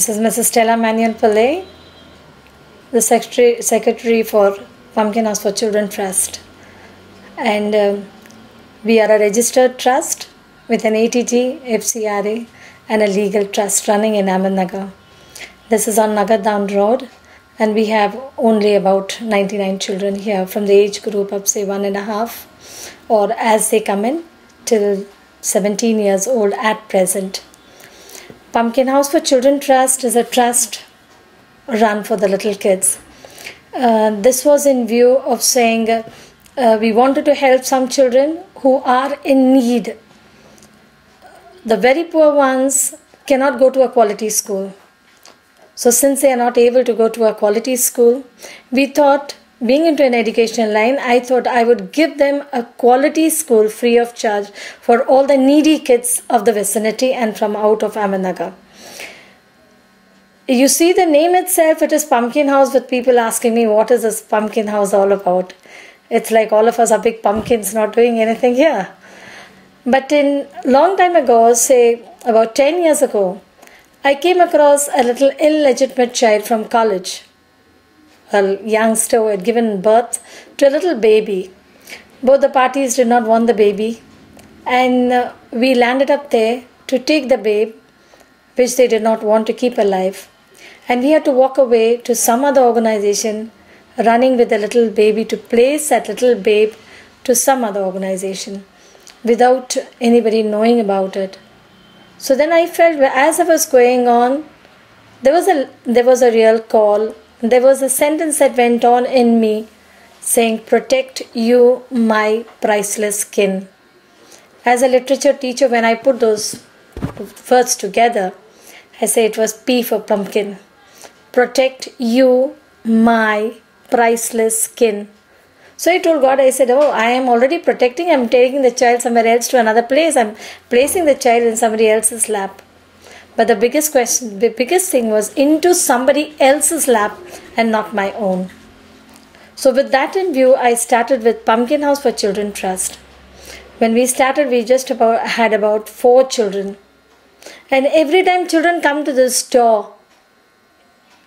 This is Mrs. Stella Manion Pillai, the Secretary for Pumpkin House for Children Trust. And we are a registered trust with an ATT, FCRA and a legal trust running in Ahmednagar. This is on Nagar Down Road, and we have only about 99 children here from the age group of say 1.5 or as they come in till 17 years old at present. Pumpkin House for Children Trust is a trust run for the little kids. This was in view of saying we wanted to help some children who are in need. The very poor ones cannot go to a quality school. So since they are not able to go to a quality school, we thought, being into an educational line, I thought I would give them a quality school free of charge for all the needy kids of the vicinity and from out of Ahmednagar. You see the name itself, it is Pumpkin House, with people asking me, what is this Pumpkin House all about? It's like all of us are big pumpkins not doing anything here. But in long time ago, say about 10 years ago, I came across a little illegitimate child from college. A youngster who had given birth to a little baby. Both the parties did not want the baby, and we landed up there to take the babe, which they did not want to keep alive. And we had to walk away to some other organization running with the little baby to place that little babe to some other organization without anybody knowing about it. So then I felt, as I was going on, there was a real call. There was a sentence that went on in me saying, protect you, my priceless kin. As a literature teacher, when I put those words together, I say it was P for pumpkin. Protect you, my priceless kin. So I told God, I said, oh, I am already protecting. I'm taking the child somewhere else to another place. I'm placing the child in somebody else's lap. But the biggest thing was into somebody else's lap and not my own. So with that in view, I started with Pumpkin House for Children Trust. When we started, we just had about 4 children. And every time children come to the store,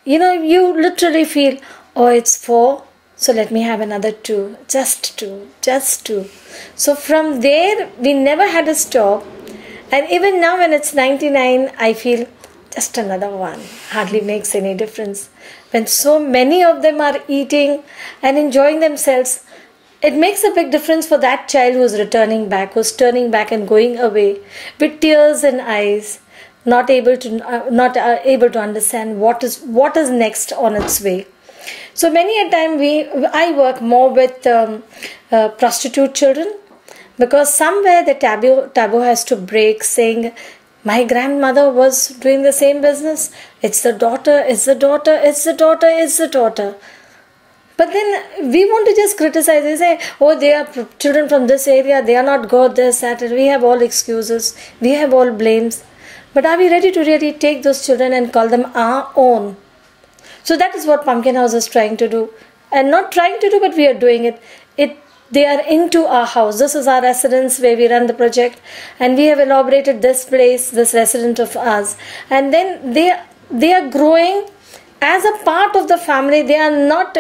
you literally feel, oh, it's 4. So let me have another 2, just 2. So from there, we never had a stop. And even now when it's 99, I feel just another one. Hardly makes any difference. When so many of them are eating and enjoying themselves, it makes a big difference for that child who's returning back, who's turning back and going away with tears in eyes, not able to understand what is next on its way. So many a time I work more with prostitute children, because somewhere the taboo has to break, saying, my grandmother was doing the same business. It's the daughter. But then we want to just criticize. They say, oh, they are children from this area. They are not good, this, that. We have all excuses. We have all blames. But are we ready to really take those children and call them our own? So that is what Pumpkin House is trying to do. And not trying to do, but we are doing it. They are into our house. This is our residence where we run the project. And we have elaborated this place, this residence of ours. And then they are growing as a part of the family. They are not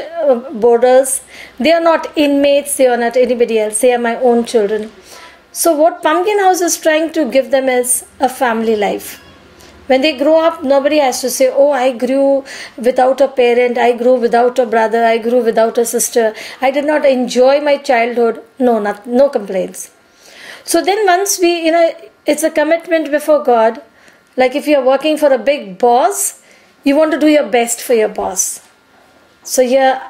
boarders. They are not inmates. They are not anybody else. They are my own children. So what Pumpkin House is trying to give them is a family life. When they grow up, nobody has to say, oh, I grew without a parent, I grew without a brother, I grew without a sister, I did not enjoy my childhood. No complaints. So then once it's a commitment before God. Like if you're working for a big boss, you want to do your best for your boss. So here,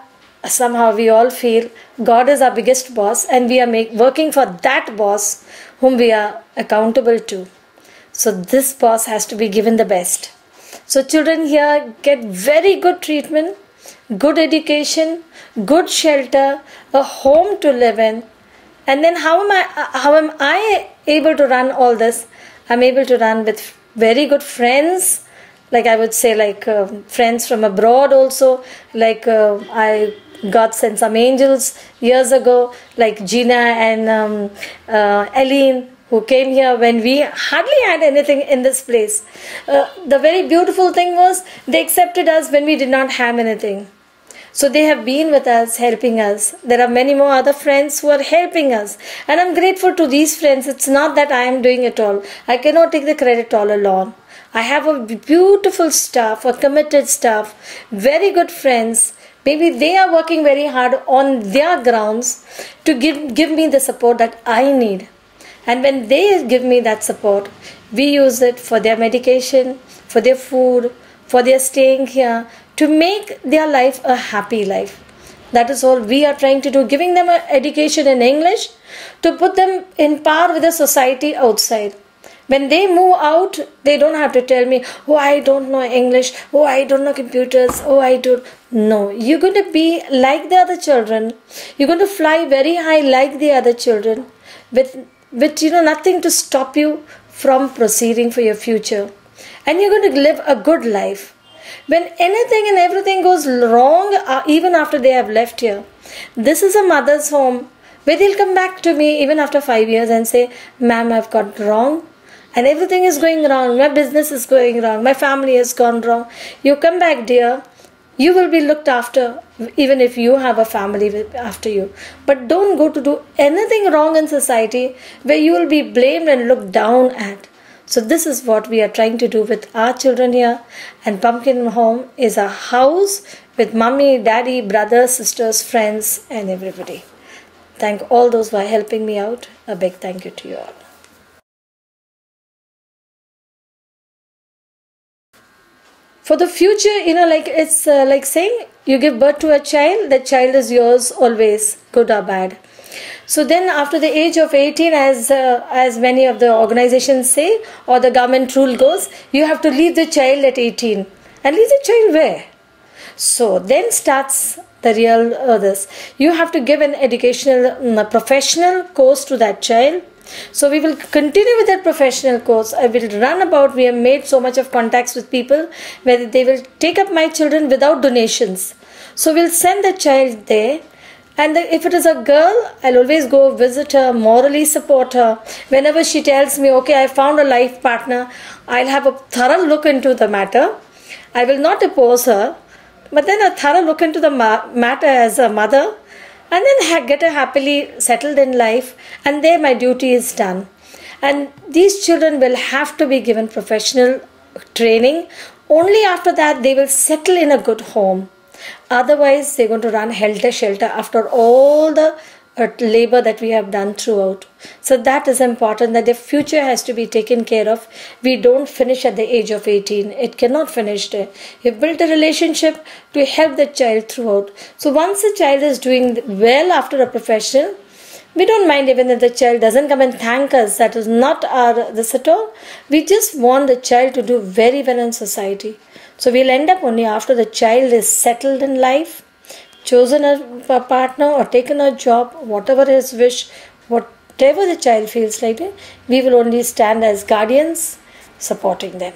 somehow we all feel God is our biggest boss, and we are working for that boss whom we are accountable to. So this boss has to be given the best. So children here get very good treatment, good education, good shelter, a home to live in. And then how am I able to run all this? I'm able to run with very good friends, like I would say, like friends from abroad also. Like I God sent some angels years ago, like Gina and Eileen, who came here when we hardly had anything in this place. The very beautiful thing was they accepted us when we did not have anything. So they have been with us, helping us. There are many more other friends who are helping us. And I'm grateful to these friends. It's not that I am doing it all. I cannot take the credit all alone. I have a beautiful staff, a committed staff, very good friends. Maybe they are working very hard on their grounds to give me the support that I need. And when they give me that support, we use it for their medication, for their food, for their staying here, to make their life a happy life. That is all we are trying to do, giving them an education in English to put them in par with the society outside. When they move out, they don't have to tell me, oh, I don't know English, oh, I don't know computers, oh, I don't. No, you're going to be like the other children. You're going to fly very high like the other children with nothing to stop you from proceeding for your future. And you're going to live a good life. When anything and everything goes wrong, even after they have left here, this is a mother's home where they'll come back to me even after 5 years and say, ma'am, I've got wrong. And everything is going wrong. My business is going wrong. My family has gone wrong. You come back, dear. You will be looked after even if you have a family after you. But don't go to do anything wrong in society where you will be blamed and looked down at. So this is what we are trying to do with our children here. And Pumpkin Home is a house with mummy, daddy, brothers, sisters, friends and everybody. Thank all those who are helping me out. A big thank you to you all. For the future, it's like saying you give birth to a child, the child is yours always, good or bad. So then after the age of 18, as many of the organizations say, or the government rule goes, you have to leave the child at 18. And leave the child where? So then starts the real this. You have to give an educational, professional course to that child. So we will continue with that professional course. I will run about. We have made so much of contacts with people where they will take up my children without donations. So we'll send the child there. And if it is a girl, I'll always go visit her, morally support her. Whenever she tells me, okay, I found a life partner, I'll have a thorough look into the matter. I will not oppose her, but then a thorough look into the matter as a mother, and then get her happily settled in life, and there my duty is done. And these children will have to be given professional training. Only after that they will settle in a good home. Otherwise, they're going to run helter-skelter after all the labor that we have done throughout. So that is important, that their future has to be taken care of. We don't finish at the age of 18. It cannot finish there. You build a relationship to help the child throughout. So once the child is doing well after a professional, we don't mind even if the child doesn't come and thank us. That is not our this at all. We just want the child to do very well in society. So we'll end up only after the child is settled in life, chosen a partner or taken a job, whatever his wish, whatever the child feels like it, we will only stand as guardians supporting them.